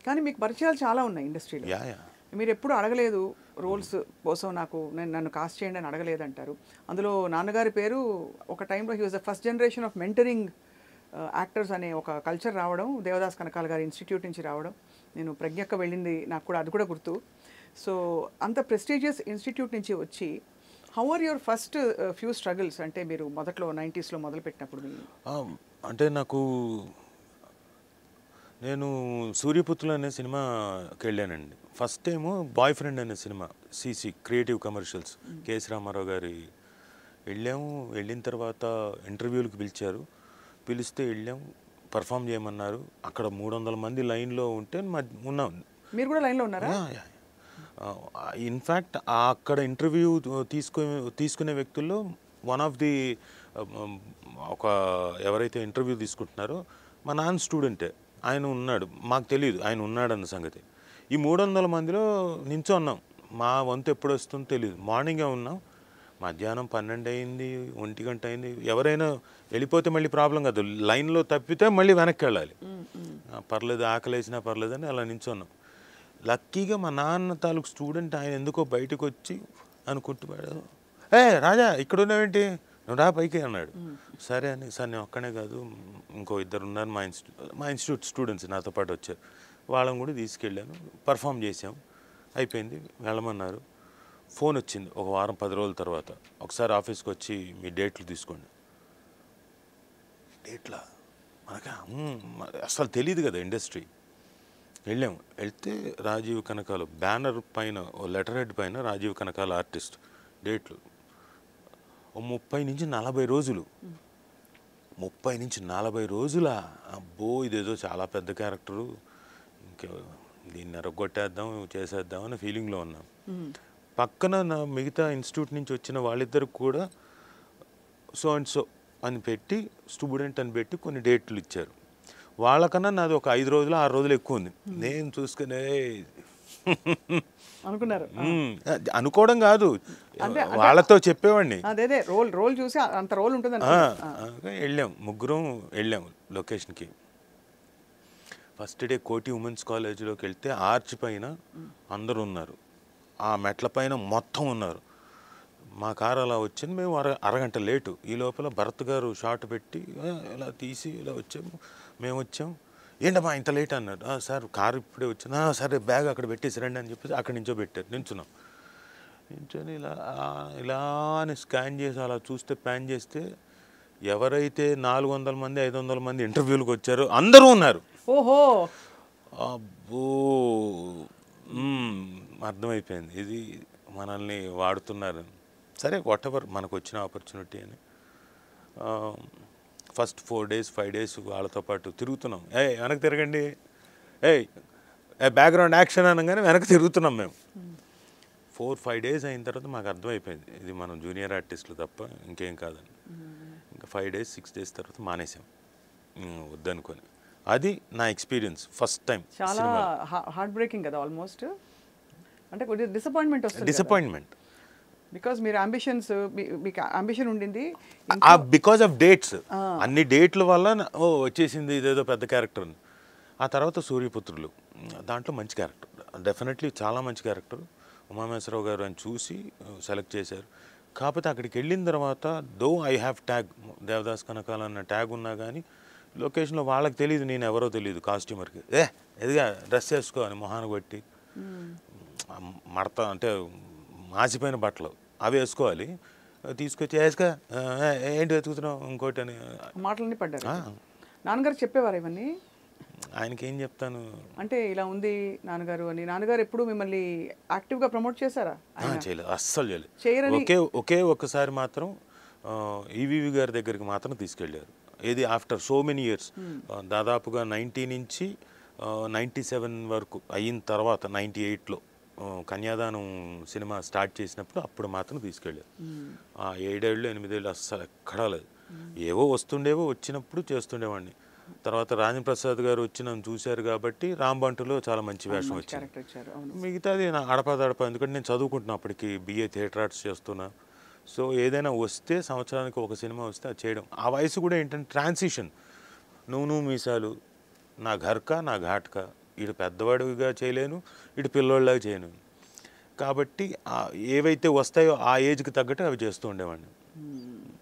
కానీ మీకు పరిచయాలు చాలా ఉన్నాయి ఇండస్ట్రీలో. యా యా మీరు ఎప్పుడు అడగలేదు రోల్స్ కోసం నన్ను కాస్ట్ చేయండి అని అడగలేదంటారు. అందులో నాన్నగారి పేరు ఒక టైంలో he was the first generation of mentoring actors అనే ఒక కల్చర్ రావడం, దేవదాస్ కనకాల గారి ఇన్స్టిట్యూట్ నుంచి రావడం. నేను ప్రజ్ఞక్క వెళ్ళింది, నాకు కూడా అది కూడా గుర్తు. సో అంత ప్రెస్టీజియస్ ఇన్స్టిట్యూట్ నుంచి వచ్చి how are your first few struggles? అంటే మీరు మొదట్లో 90s మొదలుపెట్టినప్పుడు అంటే నేను సూర్యపుత్రులు అనే సినిమాకి వెళ్ళానండి. ఫస్ట్ టైము బాయ్ ఫ్రెండ్ అనే సినిమా, CC creative commercials, KS Ramarao గారి. వెళ్ళిన తర్వాత ఇంటర్వ్యూలకు పిలిస్తే వెళ్ళాము, పర్ఫామ్ చేయమన్నారు. అక్కడ 300 మంది లైన్లో ఉంటే ఉన్నాం. మీరు కూడా లైన్లో ఉన్నారా? ఇన్ఫ్యాక్ట్ అక్కడ ఇంటర్వ్యూ తీసుకునే వ్యక్తుల్లో వన్ ఆఫ్ ది ఒక ఎవరైతే ఇంటర్వ్యూ తీసుకుంటున్నారో మా నాన్న స్టూడెంటే, ఆయన ఉన్నాడు. మాకు తెలియదు ఆయన ఉన్నాడన్న సంగతి. ఈ 300 మందిలో నించో ఉన్నాం. మా వంతు ఎప్పుడు వస్తుందో తెలియదు. మార్నింగే ఉన్నాం, మధ్యాహ్నం 12 అయింది, 1 గంట అయింది. ఎవరైనా వెళ్ళిపోతే మళ్ళీ ప్రాబ్లం కాదు, లైన్లో తప్పితే మళ్ళీ వెనక్కి వెళ్ళాలి. పర్లేదు, ఆకలేసినా పర్లేదని అలా నించున్నాం. లక్కీగా మా నాన్న తాలూకు స్టూడెంట్ ఆయన ఎందుకో బయటకు వచ్చి అనుకుంటున్నాడు, రాజా ఇక్కడ ఉన్నావేంటి, నువ్వు రా పైకి అన్నాడు. సరే అని, సార్ నేను ఒక్కనే కాదు ఇంకో 2 ఉన్నారు మా ఇన్స్టిట్యూట్ స్టూడెంట్స్ నాతో పాటు వచ్చారు, వాళ్ళని కూడా తీసుకెళ్ళాను. పర్ఫామ్ చేసాం, అయిపోయింది, వెళ్ళమన్నారు. ఫోన్ వచ్చింది ఒక వారం 10 రోజుల తర్వాత, ఒకసారి ఆఫీస్కి వచ్చి మీ డేట్లు తీసుకోండి. డేట్లా? మనకా అసలు తెలియదు కదా ఇండస్ట్రీ. వెళ్తే రాజీవ్ కనకాల బ్యానర్ పైన, ఓ లెటర్ హెడ్ పైన రాజీవ్ కనకాల ఆర్టిస్ట్, డేట్లు 30 నుంచి 40 రోజులు. 30 నుంచి 40 రోజుల అబ్బో, ఇదేదో చాలా పెద్ద క్యారెక్టరు, ఇంకా దీన్ని ఎరగొట్టేద్దాం చేసేద్దాం అనే ఫీలింగ్లో ఉన్నాం. పక్కన నా మిగతా ఇన్స్టిట్యూట్ నుంచి వచ్చిన వాళ్ళిద్దరికి కూడా సో అండ్ సో అని పెట్టి, స్టూడెంట్ అని పెట్టి కొన్ని డేట్లు ఇచ్చారు. వాళ్ళకన్నా నాది ఒక 5 రోజులు 6 రోజులు ఎక్కువ ఉంది. నేను చూసుకునే అనుకున్నారు, అనుకోవడం కాదు, వాళ్ళతో చెప్పేవాడిని. అదే రోల్ చూసి అంత రోల్ ఉంటుంది. ముగ్గురం వెళ్ళాము లొకేషన్కి. ఫస్ట్ డే కోటి ఉమెన్స్ కాలేజీలోకి వెళ్తే ఆర్చ్ పైన అందరూ ఉన్నారు, ఆ మెట్ల పైన మొత్తం ఉన్నారు. మా కారు అలా వచ్చింది, మేము అరగంట లేటు. ఈ లోపల భరత్ గారు షాట్ పెట్టి ఇలా తీసి ఇలా వచ్చాము. మేము వచ్చాం, ఏంటమ్మా ఇంత లేట్ అన్నారు. సార్ కారు ఇప్పుడే వచ్చింది. సరే బ్యాగ్ అక్కడ పెట్టేసి రండి అని చెప్పేసి అక్కడి నుంచో పెట్టారు. నించొని ఇలా అని స్కాన్ చేసి అలా చూస్తే ప్యాన్ చేస్తే ఎవరైతే 400 మంది 500 మంది ఇంటర్వ్యూలకు వచ్చారో అందరూ ఉన్నారు. ఓహో, అబ్బో, అర్థమైపోయింది ఇది మనల్ని వాడుతున్నారు. సరే వాట్ ఎవర్, మనకు వచ్చిన ఆపర్చునిటీ అని ఫస్ట్ 4 days 5 days వాళ్ళతో పాటు తిరుగుతున్నాం. వెనక్కి తిరగండి, బ్యాక్గ్రౌండ్ యాక్షన్ అనగానే వెనక్కి తిరుగుతున్నాం మేము. 4-5 days అయిన తర్వాత మాకు అర్థమైపోయింది ఇది మనం జూనియర్ ఆర్టిస్టులు తప్ప ఇంకేం కాదని. ఇంకా 5 days 6 days తర్వాత మానేసాం వద్దనుకొని. అది నా ఎక్స్పీరియన్స్ ఫస్ట్ టైం. చాలా హార్ట్ బ్రేకింగ్ కదా ఆల్మోస్ట్. అంటే కొద్దిగా డిసప్పాయింట్మెంట్ వస్తుంది. డిసప్పాయింట్మెంట్ బికాజ్ మీరు అంబిషన్స్, మీకు అంబిషన్ ఉండింది బికాజ్ ఆఫ్ డేట్స్. అన్ని డేట్ల వల్ల వచ్చేసింది ఇదేదో పెద్ద క్యారెక్టర్. ఆ తర్వాత సూర్యపుత్రులు, దాంట్లో మంచి క్యారెక్టర్, డెఫినెట్లీ చాలా మంచి క్యారెక్టర్. ఉమామేశ్వరరావు గారు అని చూసి సెలెక్ట్ చేశారు. కాకపోతే అక్కడికి వెళ్ళిన తర్వాత though I have tag, Devadas Kanakala అన్న ట్యాగ్ ఉన్నా కానీ లొకేషన్లో వాళ్ళకి తెలియదు, నేను ఎవరో తెలియదు. కాస్ట్యూమర్కి ఎదిగా డ్రెస్ చేసుకో అని మొహానికి బట్టి మడత అంటే మాసిపోయిన బట్టలు అవి వేసుకోవాలి, తీసుకొచ్చి వేసుకో ఏంటి వెతుకుతున్నావు ఇంకోటి అని మాటలన్నీ పడ్డారు. నాన్నగారు చెప్పేవారు ఇవన్నీ? ఆయనకి ఏం చెప్తాను అంటే ఇలా ఉంది నాన్నగారు అని. నాన్నగారు ఎప్పుడు మిమ్మల్ని యాక్టివ్గా ప్రమోట్ చేశారా? చేయలేదు, అస్సలు చేయలేదు. ఒకే ఒక్కసారి మాత్రం ఈవీవి గారి దగ్గరికి మాత్రం తీసుకెళ్ళారు. ఏది ఆఫ్టర్ సో మెనీ ఇయర్స్, దాదాపుగా 90 నుంచి 97 వరకు అయిన తర్వాత 98లో కన్యాదానం సినిమా స్టార్ట్ చేసినప్పుడు అప్పుడు మాత్రం తీసుకెళ్ళారు. 7 ఏళ్ళు 8 ఏళ్ళు అస్సలు ఎక్కడా లేదు. ఏవో వస్తుండేవో, వచ్చినప్పుడు చేస్తుండేవాడిని. తర్వాత రాజేంద్ర ప్రసాద్ గారు వచ్చి నన్ను చూశారు కాబట్టి రాంబంటులో చాలా మంచి వేషం వచ్చింది. మిగతాది నా అడపదడప, ఎందుకంటే నేను చదువుకుంటున్నా అప్పటికి, BA థియేటర్ ఆర్ట్స్ చేస్తున్నా. సో ఏదైనా వస్తే సంవత్సరానికి ఒక సినిమా వస్తే అది చేయడం. ఆ వయసు కూడా ఏంటంటే ట్రాన్సిషన్, నువ్వు మీసాలు, నా ఘర్కా నా ఘాట్కా, ఇటు పెద్దవాడిగా చేయలేను, ఇటు పిల్లోళ్ళలాగా చేయను. కాబట్టి ఏవైతే వస్తాయో ఆ ఏజ్కి తగ్గట్టు అవి చేస్తూ ఉండేవాడిని.